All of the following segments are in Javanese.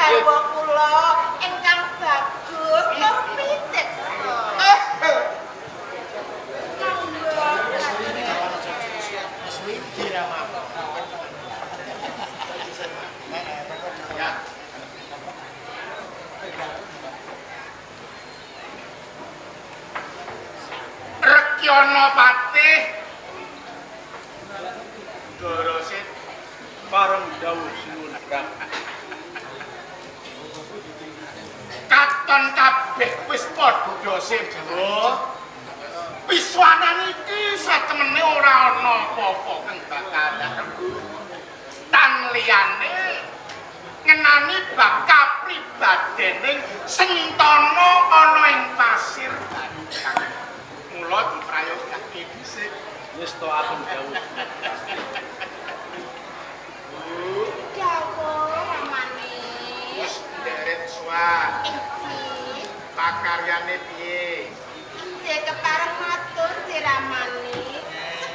garwa kula ingkang bagus tur picit. Rekyono Patih Dorosit pareng dawuh sinuwun katon kabeh wis padha sebo wiswanan iki satemene ora ana apa-apa kang bakal tan liyane ngenani bab kapribadening Sentana ana ing pasir Bantang. Mula diprayogake dhisik wis to atur dawuh. Dawuh ramane. Wis nderet suwan. Inci. Pakaryane piye? Inci kepareng matur Ciramani.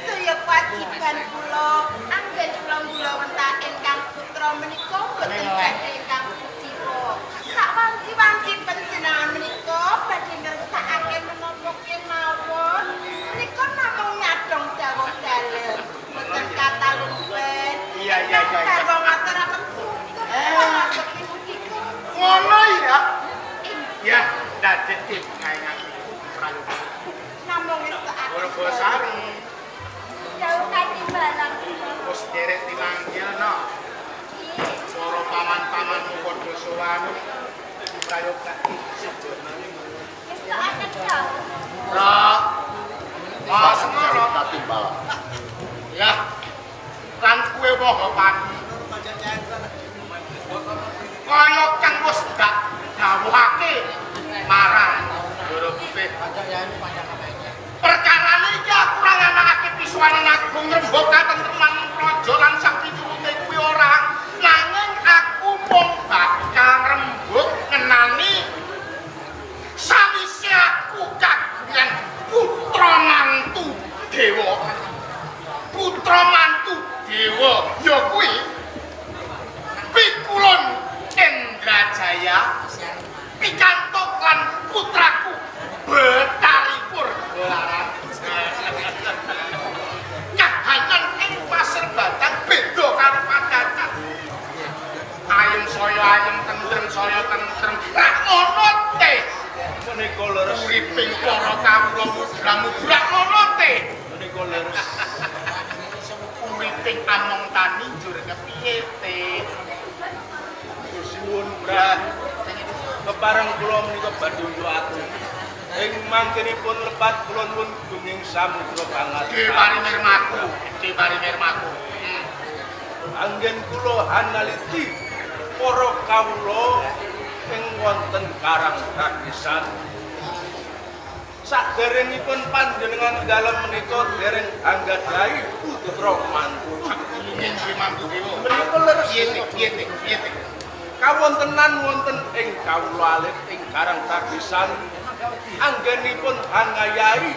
Sedaya kewajiban kula anggen kula wonten ingkang putra menika boten badhe ingkang suciwa. Sak wanci-wanci panjenengan menika badhe ngersakake menapa kemawon. Menika namung nyadong dawuh dalem. Boten katalumpen. Iya. Karo ngaturaken syukur. Ngono ya. Ya, dadi ngayati prayogane. Namung wis tak Borbosari. dawuh katimbalan. Wis derek dimanggilno. Para paman-pamanmu padha sowan prayogane sedonane. Wis tak akan dawuh. Lah, Mas Mara Katimbalan. ya. Lan kuwe woh pati. Kaya kang wis gak dawuhake marang Ndoro Pipih. Perkarane iki aku ora nganakake pisuwanan agung ngrembug katentreman praja lan sak piturute kuwi ora. Nanging aku mung bakal ngrembug ngenani sawise aku kagungan putra mantu dewa. Putra mantu dewa ya kuwi Pikulun Indrajaya pikantuk lan putraku Betaripur Gelaran. Kahanan ing pasir Bantang beda karo Pajacan. Ayem saya ayem tentrem saya tentrem. Rak ngono teh. Menika leres uriping para kawula mudramu-mudrak ngono teh. Menika leres. Uriping among tani njur kepiye teh. Suwun Brah. Kepareng kula menika badhe agung. Ing mangkenipun lepat kula nuwun gunging samudra banget. Dewari nirmaku. Anggen kula analiti para kawula ing wonten Karang Kagisan. Saderengipun panjenengan dalem menika dereng anggadhahi putra mantu. Inggih mantu dewa. Menika leres piye teh. Kawontenan wonten ing kawula alit ing Karang Kagisan anggenipun angayai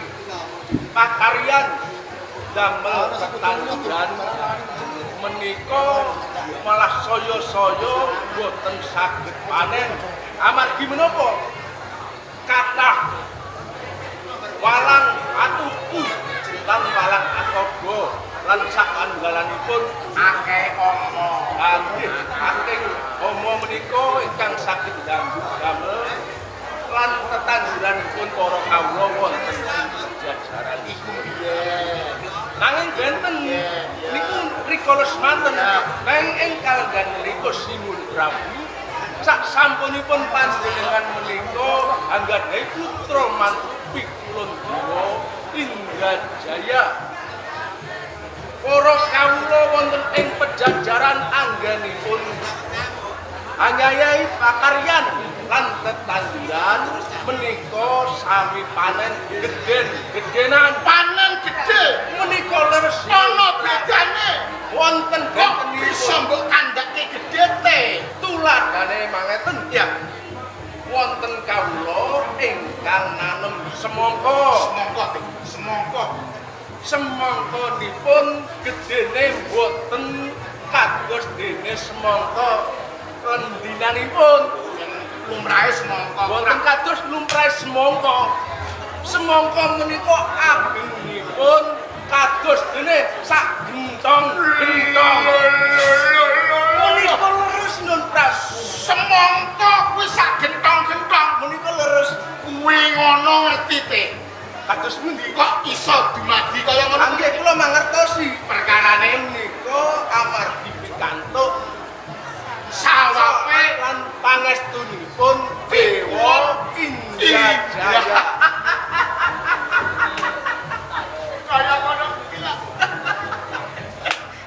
pakaryan damel tetanduran menika malah saya-saya boten saged panen amargi menapa kathah walang atuku lan walang asogo lan sapanunggalanipun akeh ama. Akeh ama menika ingkang saged damel lan tetanduranipun para kawula wonten jajaran iku piye. Nanging benten niku rikala semanten nanging ing kalenggan mriku Sinuwun Prabu sak sampunipun panjenengan menika anggadhahi putra mantu Pikulun Dewa Indrajaya. Para kawula wonten ing pejajaran anggenipun anyayai pakaryan lan tetanduran menika sami panen gedhenan panen gedhe menika leres ana bedane wonten benten iso mbok kandhake gedhe te tuladhane mangeten ya wonten kawula ingkang nanem semangkanipun gedhene boten kados dene semangka endi ginanipun lumrahe semangka boten kados lumrahe semangka. Semangka menika agengipun kados dene sak gentong-gentong. Menika leres Nun Pras. Semangka kuwi sak gentong-gentong Menika leres. kuwi ngono ngerti te. Kados pundi Kok iso dumadi kaya ngono? Nggih kula mangertosi Perkarane menika amargi pikantuk sawape lan pangestunipun Dewa Indrajaya. kaya ngono kuwi lah.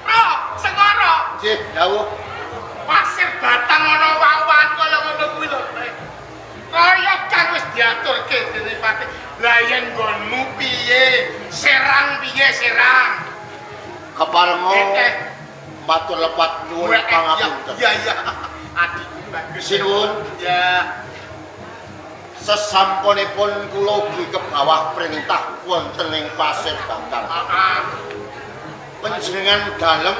Ro, Sengara, Nggih, dawuh. pasir batang ana wawan kaya ngono kuwi lho. Kaya kang wis diaturke dening Patih. Lah yen nggonmu piye? Serang piye serang? Keparenga Eh. matur lepat nyuwun pangapunten. Iya iya. Adikku bagus. Sinuwun, Ya. sesampunipun kula ugi ke bawah perintah wonten ing Pasir Batang. Panjenengan dalem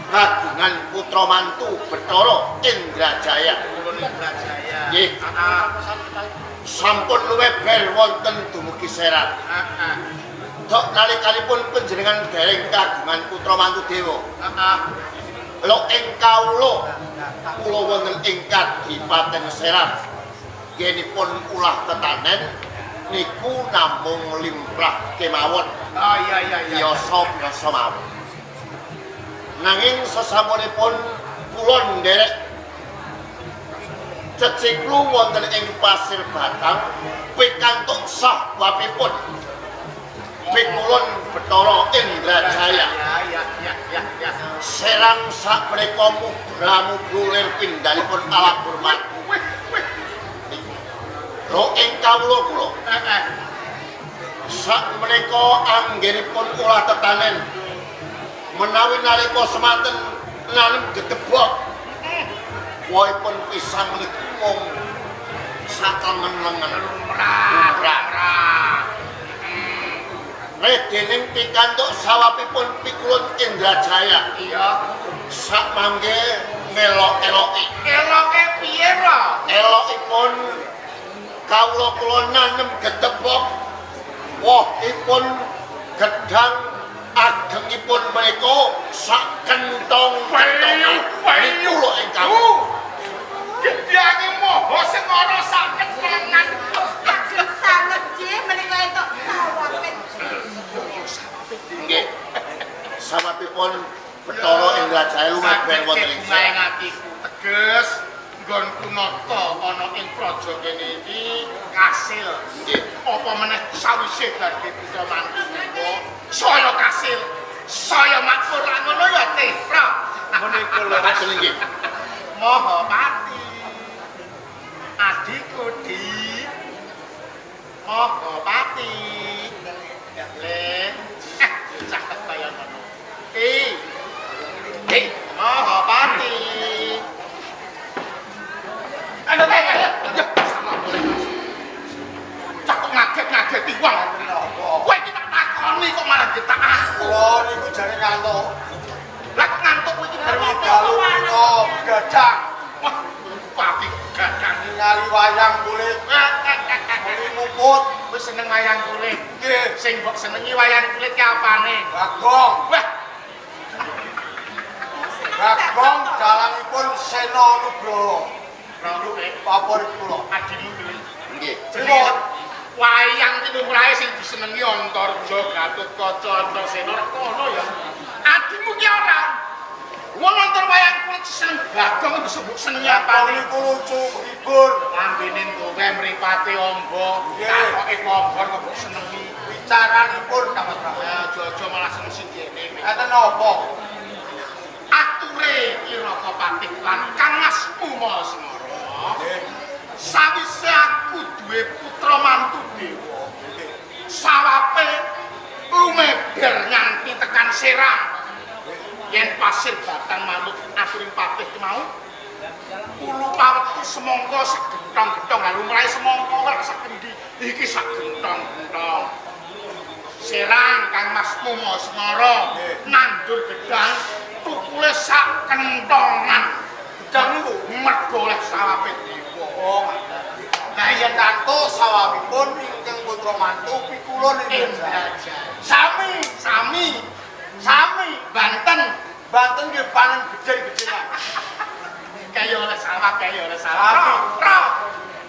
kagungan putra mantu Bathara Indrajaya. Ulun Indrajaya. Nggih. Sampun luwih ber wonten dumugi Serang. Dok nalikanipun panjenengan dereng kagungan putra mantu dewa. Lo ing kawula kula wonten ing Kadipaten Serang. Yenipun ulah tetanen niku namung limrah kemawon. Oh iya iya iya. Biasa mawon. Nanging sesampunipun kula nderek ceciklu wonten ing Pasir Batang pikantuk sahwapipun pikulun Bathara Indrajaya. Ya. Serang sapunika mugra-mubru lir pindhanipun ala hormat. Lo ing kawula kula sakmenika anggenipun ulah tetanen menawi nalika semanten nanem gedebok wohipun pisang niku mung satemen-lengen lumrah. Redening pikantuk sawapipun pikulun Indrajaya. Iya. Sak mangke melok-eloki. Eloke piye ro? Elokipun kawula kula nanem gedebok wohipun gedang agengipun menika sak kentong-kentong. Niku lho ingkang Gedhange moho Sengara sak kentengan. Ageng sanget nggih menika entuk sawape. nggih. Sawapipun Bathara Indrajaya lumaben wonten ing Saking atiku teges nggonku nata ana ing praja kene iki kasil. Nggih. Apa meneh sawise dadi putra mantu kula saya kasil. Saya makmur lan ngono ya Tepra. Menika leres nggih. Mahapati. Adikku Di. Mahapati. Le. Cakep kaya ngono. Mahapati. Ayo. Cakep ngaget-ngageti wong. Kowe iki tak takoni kok malah ditak. Kula niku jane ngantuk. Lah kok ngantuk kowe iki Dalu menika gadang Wah, pati gadang. ningali wayang kulit muli muput. Wis seneng wayang kulit. Nggih, Sing mbok senengi wayang kulit ki apane? Bagong. Wah, Bagong dalangipun Sena Nugroho. Rono Favorit kula. adimu kuwi. Nggih. Jenenge wayang ki lumrahe sing disenengi Antarja, Gatotkaca, Antasena kono ya. Adimu ki ora. Wong nonton wayang kulit seneng Bagong disebut senengi Bagong apane? niku lucu hibur. Lambene tuwe mripate amba, Nggih. takoke kobor kok senengi. Bicaranipun Damat Prabu. Aja-aja malah seneng sidene. Enten napa? Ature Iraka Patih lan Kangmas Uma Semara. Nggih. Sawise aku duwe putra mantu dewa. Sawape lumeber nganti tekan Serang. Yen Pasir Batang manut aturing Patih ki mau ulu pawetku semangka segentong-gentong lalu mulai semangka ora sakendi iki sagentong-gentong. Serang Kangmas Uma Semara nandur gedang tukule sak kentongan. Gedang niku mergo oleh sawape dewa. Nah yen tanto sawabipun ingkang putra mantu pikulun Indrajaya. Sami Banten. Banten nggih panen gede-gedean. Kaya oleh sawah. Ro.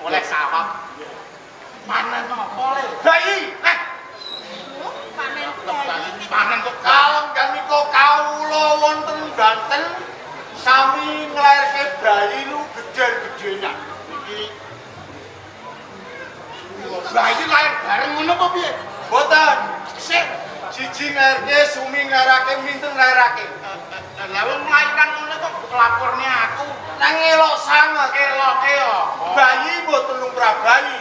Oleh sawah. Panen apa le? Bayi, Panen kok kalem menika kawula wonten Banten sami nglairke bayi lu gede-gedean. iki bayi lahir bareng ngono apa piye? Boten, Sik, siji nglairke, sumi nglairake, minten nglairake. lah wong lahiran ngono kok laporne aku. Nang elok sanget. Eloke yo. Bayi mboten lumrah bayi.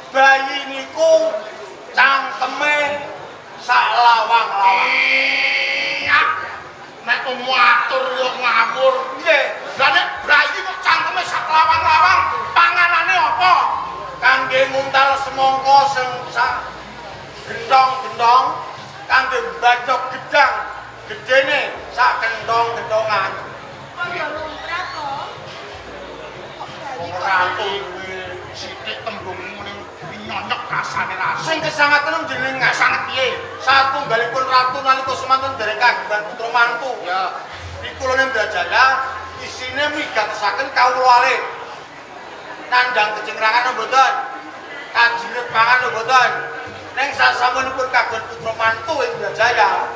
Bayi niku cangkeme sak lawang-lawang. Iya. Nek muatur yo ngawur. Nggih, Lah nek bayi kok cangkeme sak lawang-lawang, panganane apa? kangge nguntal semangka sing sak gendong-gendong, kangge bacok gedang gedene sak gendong-gendongan. kaya lumrah kok. Kok bayi kok Rapi sithik tembungmu ning nyonyok rasane rasane. Sing kesangaten jenengan Sanget piye? satunggalipun ratu nalika semanten dereng kagungan putra mantu. Ya, Pikulun Indrajaya isine migatesaken kawula alih. Nandang kecingrangan mboten. Kajinet pangan mboten. Ning sasampunipun kagungan putra mantu Indrajaya.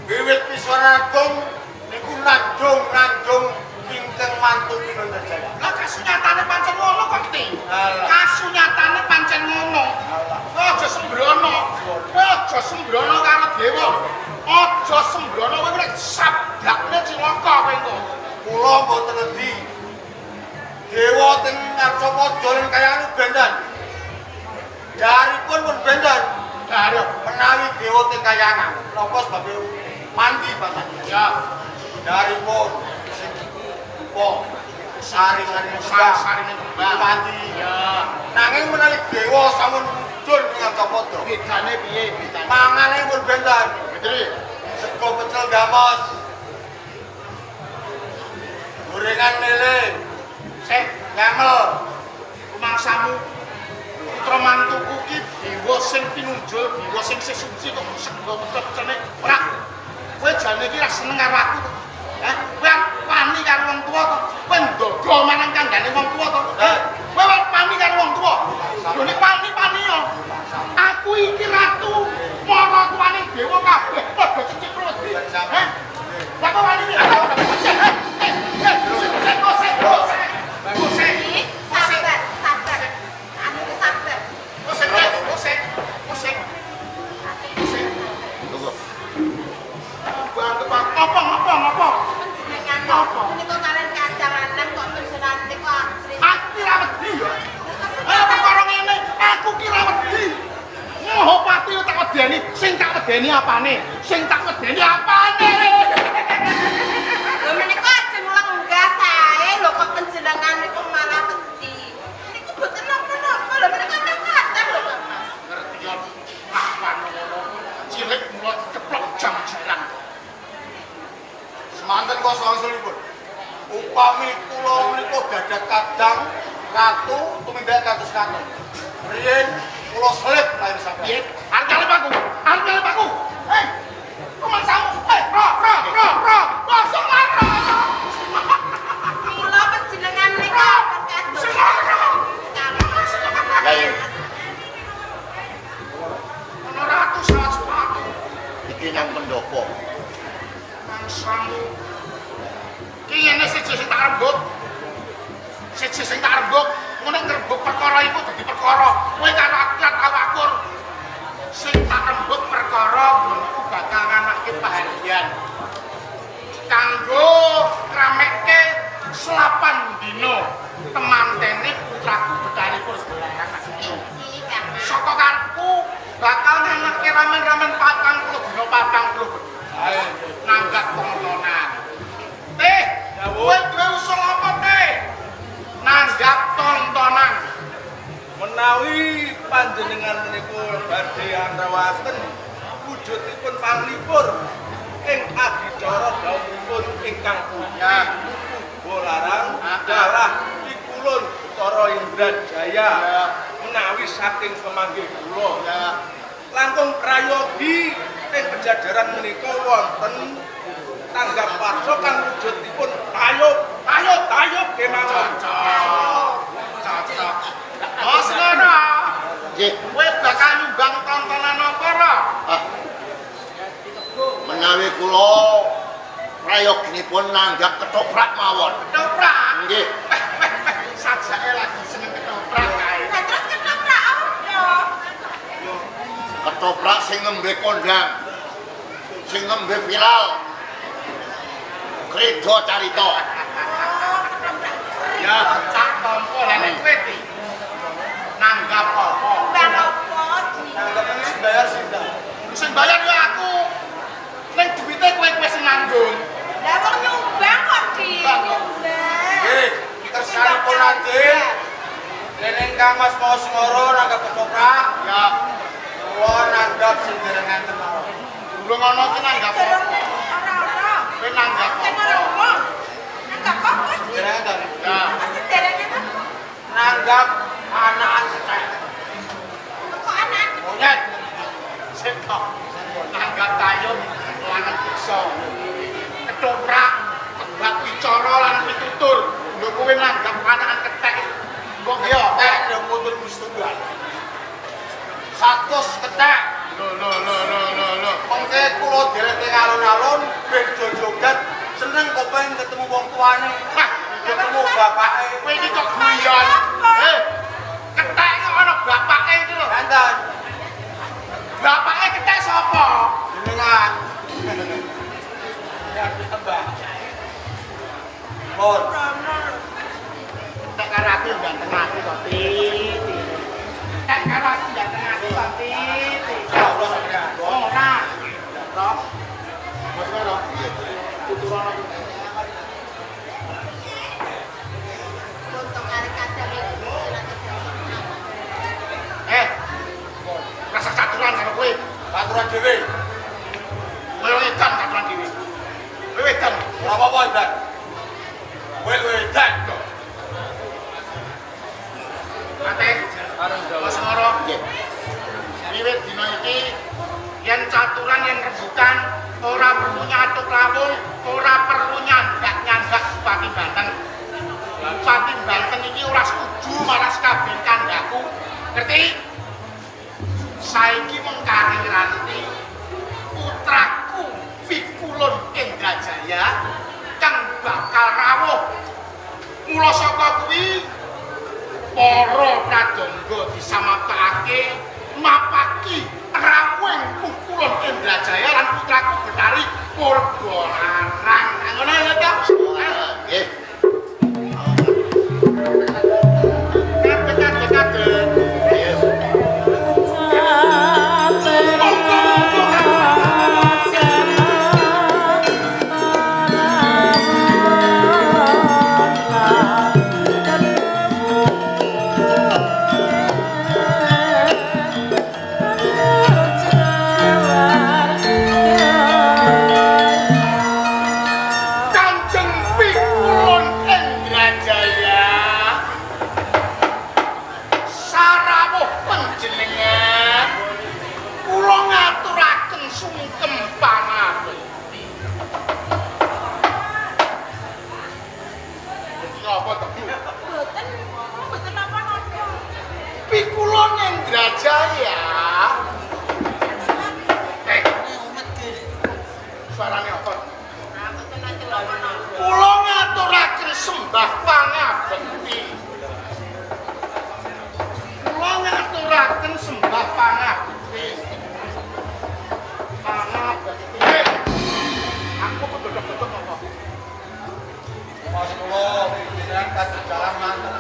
Wiwit Piswana Agung niku nanjung ingkang mantu Indrajaya. lah kasunyatane pancen ngono kok, Ti. Alah. Kasunyatane pancen ngono. Aja sembrono karo dewa. Aja sembrono kowe nek sabdakne cilaka kowe engko. Kula mboten ngerti. Dewa teng Arcapada len kayane bendan. Daripun pun bendan. Aduh, Menawi dewa teng kayangan, napa sebabe mandi bapak. ya, Daripun sing po sari-sari sari-sarine kembang. mandi. Ya, Nanging menawi dewa sampun muncul ing Arcapada, bedane piye bedane? mangane pun bendan. Betul. Sego pecel gamos. Gorengan lele, Sik, ngamel. rumangsamu putra mantuku ki dewa sing pinunjul, dewa sing sesuci kok sego pecel-pecele. Ora. Kowe jane iki ra seneng karo aku to. Kowe wani karo wong tuwa to. Kowe ndogo manang kandhane wong tuwa to. Kowe wani karo wong tuwa. Lho nek wani-wani yo. Aku iki ratu, mara tuane dewa kabeh padha cicik rodi. Lah kok wani iki? Ini sabar. Anu ki sabar. Apa? Panjenengan Apa? menika kalian kacang lanang kok penjenengan niku asring. Aku kira wedi ya. Ayo perkara ngene, aku kira wedi. Mahapati tak wedeni, sing tak wedeni apane? Lho menika ajeng lenggah sae lho kok panjenengan niku malah wedi. Niku boten napa-napa lho menika kathah lho Kak Mas. Ngerti yo kapan ngono. Cilik mulo ceplok jam jalan. Semanten kok sawangsulipun. Upami kula menika gadah kadang ratu tumindak kados katon. Riyen kula selip lahir sampeyan. Piye? Arep aku. Hei. Rumangsamu. Ro. Langsung lara. Mula panjenengan menika kados. Ayo. Ana ratu salah sepatu. Iki nang pendopo. Mangsamu. Ki ngene siji sing tak rembug. Ngene ngrebug perkara iku dadi perkara. Kowe karo aku akur. Sing tak rembug perkara iku bakal nganake paharian. Kanggo kramekke selapan dina temantene putraku Betari Purbaya. Saka karepku bakal nganake ramen-ramen 40 dina 40. Ayo. Nanggap tontonan. Kowe duwe usul apa, Teh? Nanggap tontonan. Menawi panjenengan menika badhe antawaken wujudipun panglipur ing adicara dawuhipun ingkang punya Bolarang adalah Pikulun Toro Indrajaya menawi saking pemanggih kula langkung prayogi ing pejajaran menika wonten tanggap warsa kang wujudipun ayo kemawon. Cocok. Bos ngono. Nggih. Kowe bakal nyumbang tontonan apa ora? Menawi kula prayoginipun nanggap ketoprak mawon. Ketoprak. Nggih. Sajake lagi seneng ketoprak kae. Nah, terus ketoprak apa? Ketoprak sing nembe kondang. Sing nembe viral. Kredo carita. Ya, cak tompo nek kowe iki. Nanggap apa? Bang apa, Ji? Sing bayar sinta. Sing bayar ya aku. Ning duwite kowe sing nanggung. Lah wong nyumbang kok, Ji. Nyumbang. Nggih, kersanipun Raden. Dening Kang Mas Mosmoro nanggap ketoprak. Ya. Kula nanggap sing derengan tenan. Durung ana ki nanggap apa? Ora-ora. Kowe nanggap Sing apa? ora ngomong. Nanggap apa, Ji? Derengan. Ya. Masih derengan apa? Nanggap anakan ketek. Kok anak? Monyet. Setok. Nanggap tayung lanang piksa. Ketoprak, tembak bicara lan pitutur. Lho kowe nanggap anakan ketek. Kok ya tek yo mundur mustunggal. 100 ketek. Lho. Mengke kula dereke alun-alun ben jojogan seneng kok pengen ketemu wong tuane. Hah, ketemu bapake. Kowe iki kok guyon. Ketek kok ana bapake iki lho. Enten. Bapake ketek sapa? Jenengan. Ya, Mbak. Mon. Nek karo aku ganteng aku kok titi. Nek karo aku ganteng aku kok titi. Ora. Roh. Mas karo. Tuturan aku. Untuk arek kadang iki Rasa caturan karo kowe. Caturan dhewe. Kowe edan caturan dhewe. Kowe edan. Ora apa-apa edan. Kowe edan kok. Ate, Mas Moro. Nggih. Wiwit dina iki yen caturan yen rebutan ora perlu nyatuk lawung, ora perlu nyanggak Bupati Banten. Bupati Banten iki ora setuju marang kabeh kandhaku. Ngerti? Saiki mung Ranti putraku Pikulun Indrajaya kang bakal rawuh. Mula saka kuwi para pradonga disamapakake mapaki rawuhing Pikulun Indrajaya lan putraku Betari Purbalarang. Ngono ya, Kak? Nggih. Kadek. Mboten napa-napa. Pikulun Indrajaya. Suarane apa? Mboten napa-napa. Kula ngaturaken sembah pangabekti. Kula ngaturaken sembah pangabekti. Pangabekti. Aku bedodok-bedodok apa? Mas kula jenengan kadung jalan manten.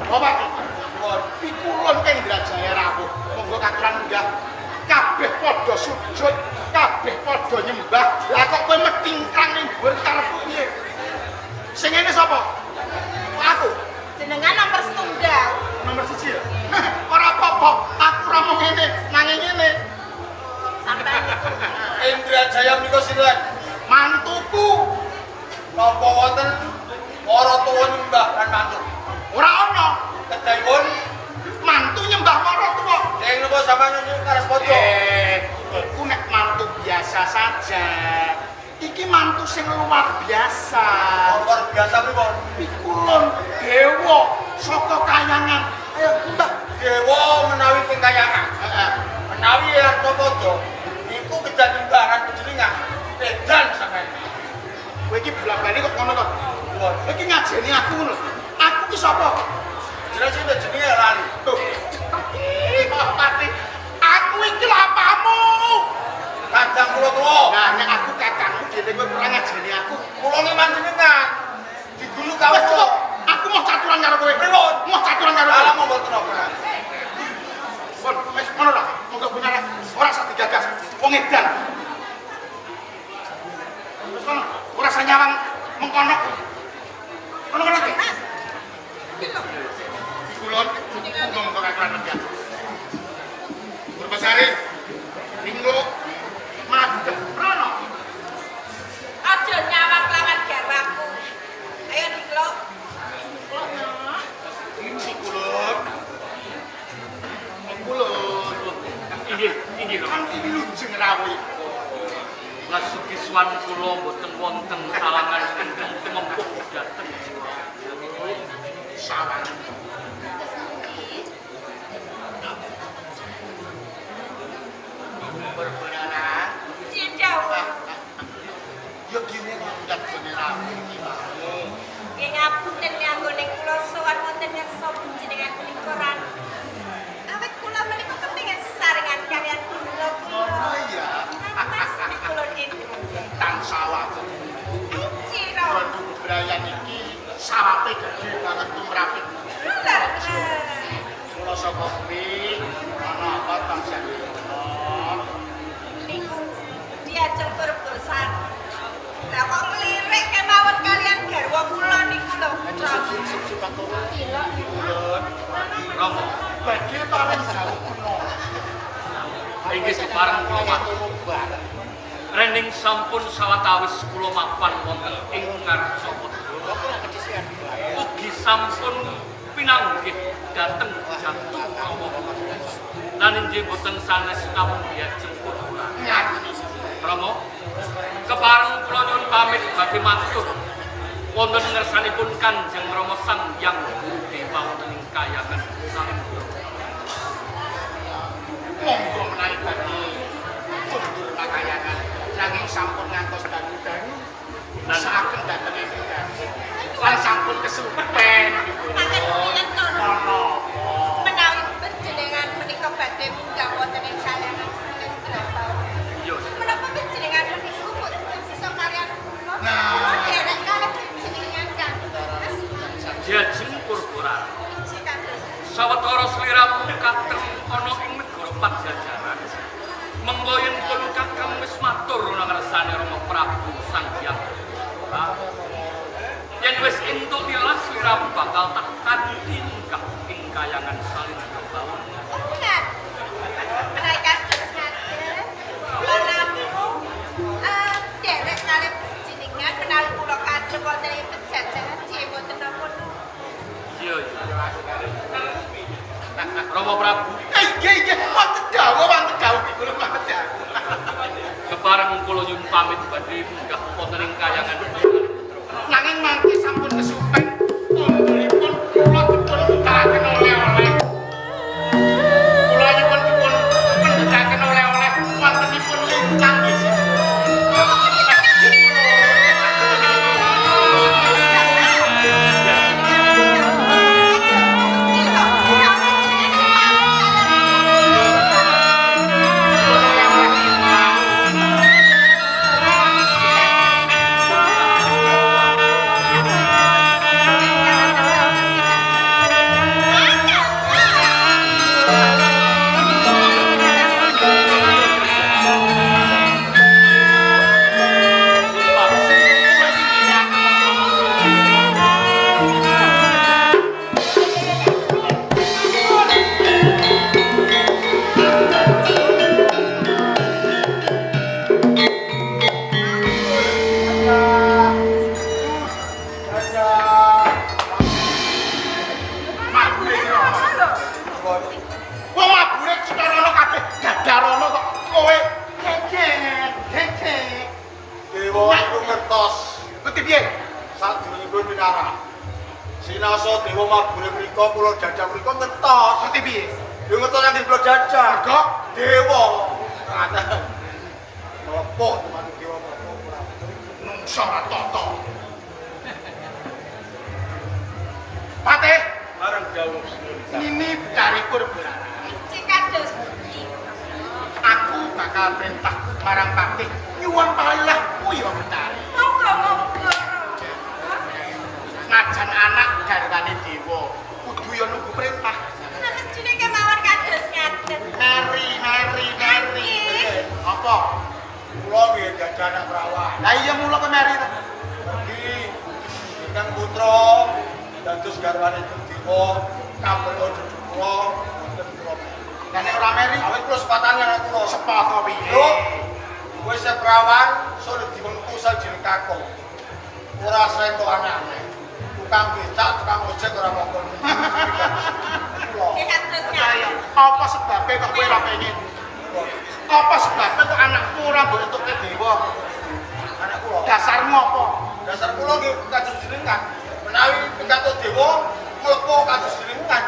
Bapak, Pikulun Indrajaya rawuh. Monggo katuran munggah. Kabeh padha sujud, kabeh padha nyembah. Lah kok kowe metingkrang ning dhuwur karepku piye? Sing ngene sapa? Aku. Jenengan nomor setunggal. Nomor 1 ya. Ora apa-apa, aku ora mau ngene, nanging ngene. Sampai Indrajaya menika sinten? Mantuku. Napa sampean nyuwun karas bojo. Iku nek mantu biasa saja. Iki mantu sing luar biasa. Luar biasa pripun? Iku lon dewa saka kayangan. Ayo Mbak. Dewa menawi teng kayangan. Menawi arta bojo iku kejanimbaran panjenengan. Edan sampean. Kowe iki bola-bali kok ngono to? Kowe iki ngajeni aku ngono. Aku ki sapa? Jenenge jenenge lali. Tuh. Pati. Aku iki lho apamu? Kadang kula tuwa. Nah, nek aku kakangmu dhewe kowe kurang ngajeni aku. Kula nggih panjenengan. Digulu kawis Wes cukup. Aku mau caturan karo kowe. Pripun? Mau caturan karo kowe. Ala mau mboten apa. Pun wis ngono lho. Monggo bener ora usah digagas. Wong edan. Wis ngono. Ora usah nyawang mengkono. Ngono-ngono iki. Kulon ngomong kok kan enggak. Berbasari. Minggu madhep rono. Aja nyawang lawan garwaku. Ayo dikelok. Kulon. Kulon. Inggih lho. Kan iki lujeng rawuh. Lasukiswan kula boten wonten kalangan ingkang tumempuk dhateng Sawan. Berbenana. Cindawu. Yo gini kok ndak beneran iki mau. Nggih ngapunten anggone kula sowan wonten ngarsa panjenengan punika. Awit kula menika kepengin saringan kalian kula. Oh iya. Mas kula itu. Tansah wae. Ciro. Produk bebrayan iki sawate gede banget tumrapit. Lah. Kula saka kuwi ana apa tansah. Niku diajeng perbosan. Lah kok ngelirik kemawon kalian garwa kula niku lho. Romo. Badhe paling jauh kuno. Inggih separeng kula matur. Rening sampun sawetawis kula mapan wonten ing Ngarjapura. Ugi sampun pinanggih dhateng jantung Romo. Lan inggih boten sanes kawon diajemput kula. Romo, kepareng kula nyuwun pamit badhe matur wonten ngersanipun Kanjeng Rama Sang Hyang Dewa wonten ing kayangan Salendra. Monggo menawi badhe kundur pakayangan nanging sampun ngantos dangu-dangu lan saged dhateng ing lan sampun kesupen. Panjenengan tono. Ono. Menawi panjenengan menika badhe munggah wonten ing kayangan Salendra. Iya. Menapa panjenengan menika boten sisa kalian kula? Nah. Derek kalih panjenengan kan. Jajeng Purwara. Iji kados. Sawetara sliramu kateng ana ing negara Pajajaran. Mengko yen pun kakang wis matur nang ngersane Rama Prabu Sang Hyang Dewa. Yen wis entuk tilas sliramu bakal tak kantinggah ing kayangan Salendra Bawon. Ingat. Menawi kados ngaten. Kula namung derek kalih panjenengan menawi kula kadhe wonten ing Pajajaran nggih boten napa-napa. Iya. Rama Prabu Nggih, wonten dawuh kula mboten. kepareng kula nyuwun pamit badhe munggah wonten ing kayangan. Nanging mangke sampun kesupen pundhuripun ngertos. Ngerti piye? Sadurungipun pinara. Sinasa dewa mabure mriko kula jajah mriko ngertos. Ngerti piye? Yo ngertos nang kula jajah. Mergo Dewa. Ana. Mlepok teman dewa mlepok. nungsa ora tata. Patih, Marang dawuh ini caripun berarah. Cek kados pundi. Aku bakal perintah marang Patih nyuwun palahmu ya Betari. Monggo. Ngajan anak garwane dewa kudu ya nunggu perintah. Nah, mestine kemawon kados ngaten. Meri. Apa? Kula nggih jajah anak perawan. Lah iya mula ke meri ta? Mergi ingkang putra dados garwane dewa kabeh aja kula wonten kula. Lah nek ora meri Awit kula sepatane anak kula. sepata piye? Lho, wis seperawan sore diwengku sajil kakung. Ora sentuk aneh-aneh. Tukang becak, tukang ojek ora monggo. Nggih kados Kaya ngaten. apa sebabnya kok kowe ora pengen? Apa sebabnya kok anakku ora mbok entuke dewa? Anak kula. Dasarmu apa? Dasar kula nggih kados jenengan. Menawi pinggato dewa mlebu kados jenengan.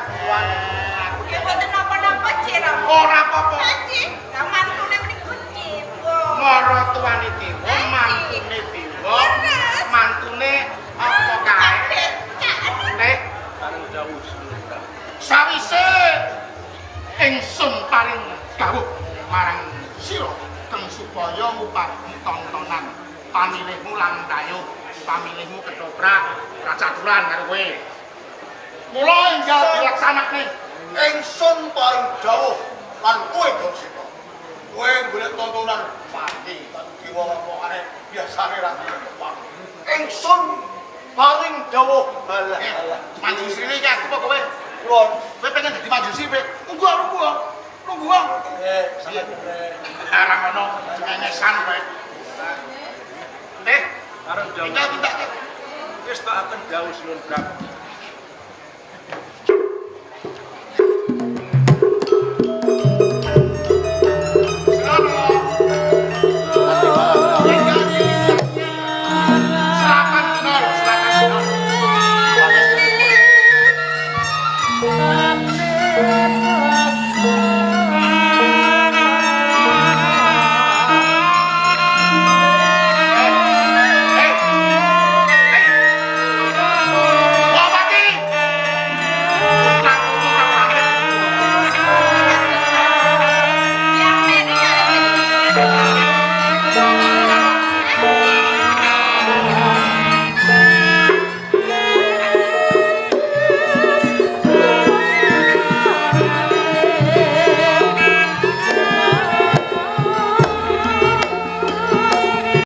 Nggih boten napa-napa Jero. Ora apa-apa. Nggih, lah mantune meniku dewa. Maratuwane dewa, mantune dewa, mantune apa kae? Nek marang dawuh sawise ingsun paring dawuh marang sira kang supaya ngupadi tontonan pamilihmu lan dayo pamilihmu ketoprak kacaturan karo kowe. Mula enggal dilaksanakne. Ingsun paring dawuh lan kowe dosita. Kowe golek tontonan pati dewa ngomongane biasane ra kepang. Ingsun paring dawuh. Alah. Majusi iki aku apa kowe? Kulon. Kowe pengen dadi majusi kowe? Nunggu. Sangat Arang ono enesan kowe. Nek, marang dawuh tinggal tindak wis tak akan dawuh Sunan Prabu